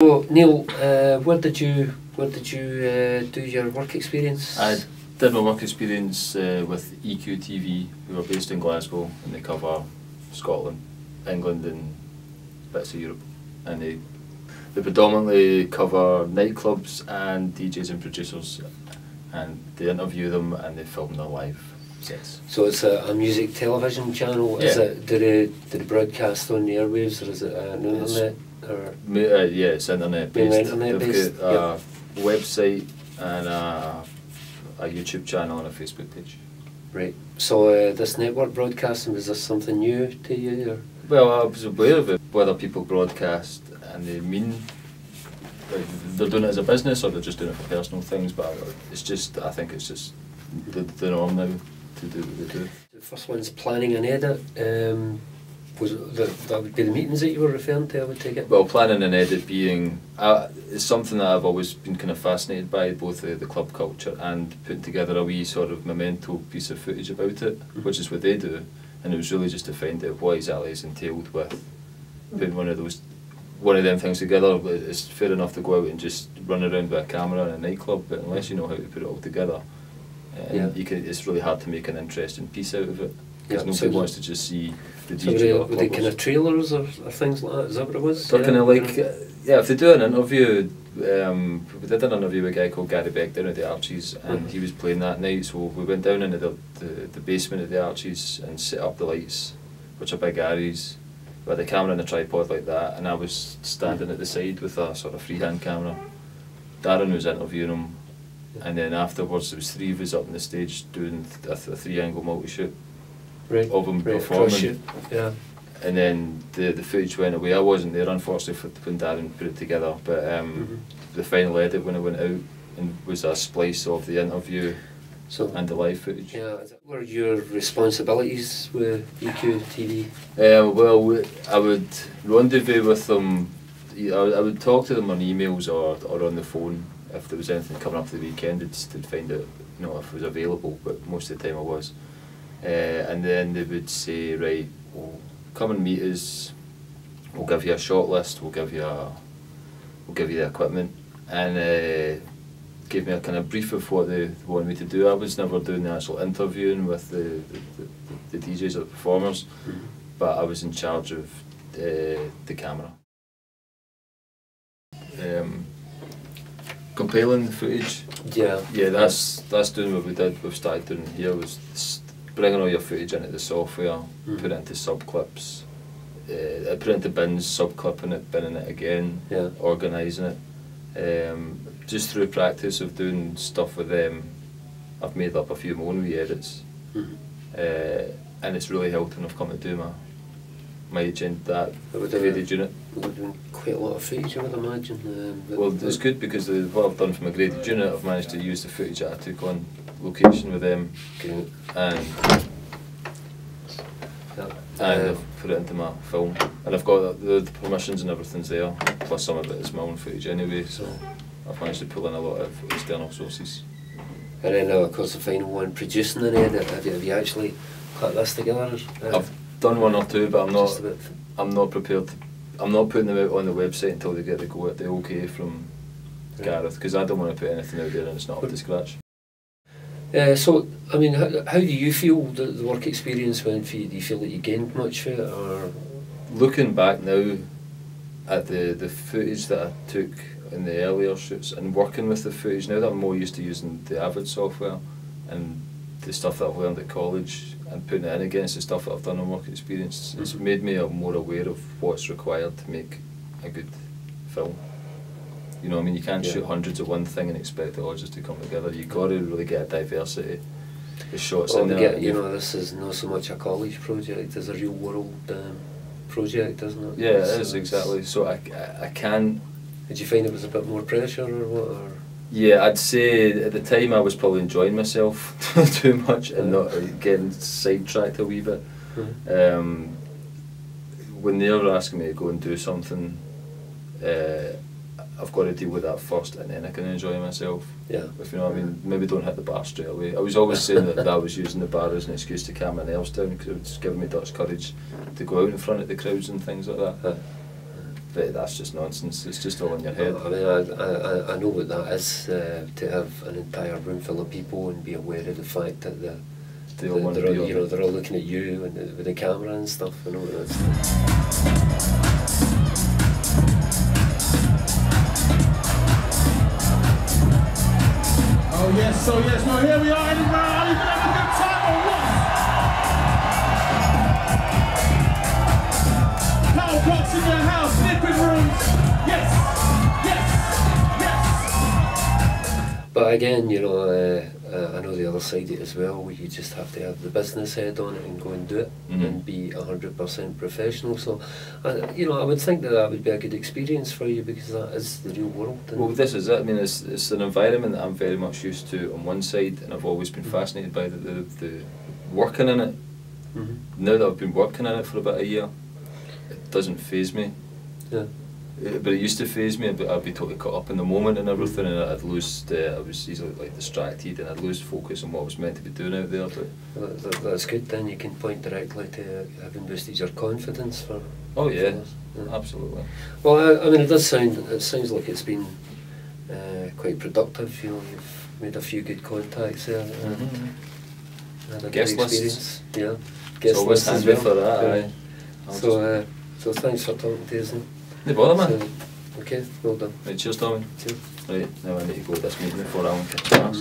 So Neil, where did you do your work experience? I did my work experience with EQTV, who are based in Glasgow, and they cover Scotland, England and bits of Europe. And they predominantly cover nightclubs and DJs and producers, and they interview them and they film their live sets. So it's a music television channel. Yeah. Is it? Do they broadcast on the airwaves, or is it an internet? Or Yeah, it's internet based. Internet They've based, got a website and a YouTube channel and a Facebook page. right. So this network broadcasting, was this something new to you? Or? Well, I was aware of it, whether people broadcast and they mean like they're doing it as a business or they're just doing it for personal things, but it's just, I think it's just the norm now to do what they do. The first one's planning and edit. Was it that would be the meetings that you were referring to, I would take it? Well, planning and edit being, it's something that I've always been kind of fascinated by, both the club culture and putting together a wee sort of memento piece of footage about it, which is what they do. And it was really just to find out what exactly is entailed with putting one of them things together. It's fair enough to go out and just run around with a camera in a nightclub, but unless you know how to put it all together, it's really hard to make an interesting piece out of it. Because nobody wants to just see the DJ or were they kind of trailers or things like that? Is that what it was? They're kind of like, if they do an interview, we did an interview with a guy called Gary Beck down at the Archies, and he was playing that night, so we went down into the basement of the Archies and set up the lights, which are big areas, with a camera and a tripod like that, and I was standing at the side with a sort of freehand camera. Darren was interviewing him, and then afterwards there was three of us up on the stage doing a three-angle multi-shoot. Right. Of him performing, and then the footage went away. I wasn't there, unfortunately, when Darren put it together, but the final edit when it went out and was a splice of the interview and the live footage. Yeah. What were your responsibilities with EQTV? Well, I would rendezvous with them. I would talk to them on emails or on the phone if there was anything coming up for the weekend. I'd find out, if it was available, but most of the time I was. And then they would say, right, well, come and meet us, we'll give you a shot list, we'll give you the equipment, and gave me a kind of brief of what they wanted me to do. I was never doing the actual interviewing with the DJs or the performers, but I was in charge of the camera. Compiling the footage, that's doing what we've started doing here, was bringing all your footage into the software, put it into sub-clips, put it into bins, sub-clipping it, binning it again, organising it. Just through practice of doing stuff with them, I've made up a few of my own wee edits, and it's really helped when I've come to do my graded unit. We're doing quite a lot of footage, I would imagine. Well, it's good because what I've done for my graded unit, I've managed to use the footage that I took on location with them, and I've put it into my film, and I've got the permissions and everything's there, plus some of it is my own footage anyway, so I've managed to pull in a lot of external sources. And then of course the final one, producing an edit, have you actually put this together? I've done one or two, but I'm not prepared. I'm not putting them out on the website until they get the okay from Gareth, because I don't want to put anything out there and it's not up to scratch. So, I mean, how do you feel the work experience went for you? Do you feel that you gained much from it, or? Looking back now at the footage that I took in the earlier shoots and working with the footage, now that I'm more used to using the Avid software and the stuff that I've learned at college and putting it in against the stuff that I've done on work experience, it's made me more aware of what's required to make a good film. You know what I mean? You can't shoot hundreds of one thing and expect it all just to come together. You've got to really get a diversity of shots in there. This is not so much a college project, it's a real world project, isn't it? Yeah, it is, exactly. So I can... Did you find it was a bit more pressure or what? Or? Yeah, I'd say at the time I was probably enjoying myself too much and not getting sidetracked a wee bit. When they were asking me to go and do something, I've got to deal with that first and then I can enjoy myself. Yeah. If you know what I mean, maybe don't hit the bar straight away. I was always saying that I was using the bar as an excuse to calm my nerves down because it was giving me Dutch courage to go out in front of the crowds and things like that. But that's just nonsense. It's just all in your head. I mean, I know what that is, to have an entire room full of people and be aware of the fact that they're all looking at you and with the camera and stuff. I know what that's. Oh yes, well here we are, Edinburgh. Are you gonna have a good time or what? Power blocks in your house, living rooms. Yes. But again, you know, I know the other side of it as well, where you just have to have the business head on it and go and do it and be 100% professional. So, you know, I would think that would be a good experience for you, because that is the real world. Well, this is it. I mean, it's an environment that I'm very much used to on one side, and I've always been fascinated by the working in it. Now that I've been working in it for about a year, it doesn't faze me. Yeah. But it used to faze me. I'd be totally caught up in the moment and everything, and I'd lose. I was easily like distracted, and I'd lose focus on what I was meant to be doing out there. But that's good. Then you can point directly to having boosted your confidence for. Oh yeah, absolutely. Well, I mean, it sounds like it's been quite productive. You know, you've made a few good contacts there. Had a Guest good lists. experience. Yeah. Guest Always lists as handy well. for that. Yeah. So thanks for talking to us. No bother, man. So, okay, well done. Right, cheers, Tommy. Cheers. Right, now I need to go to this meeting before Alan kicks my arse.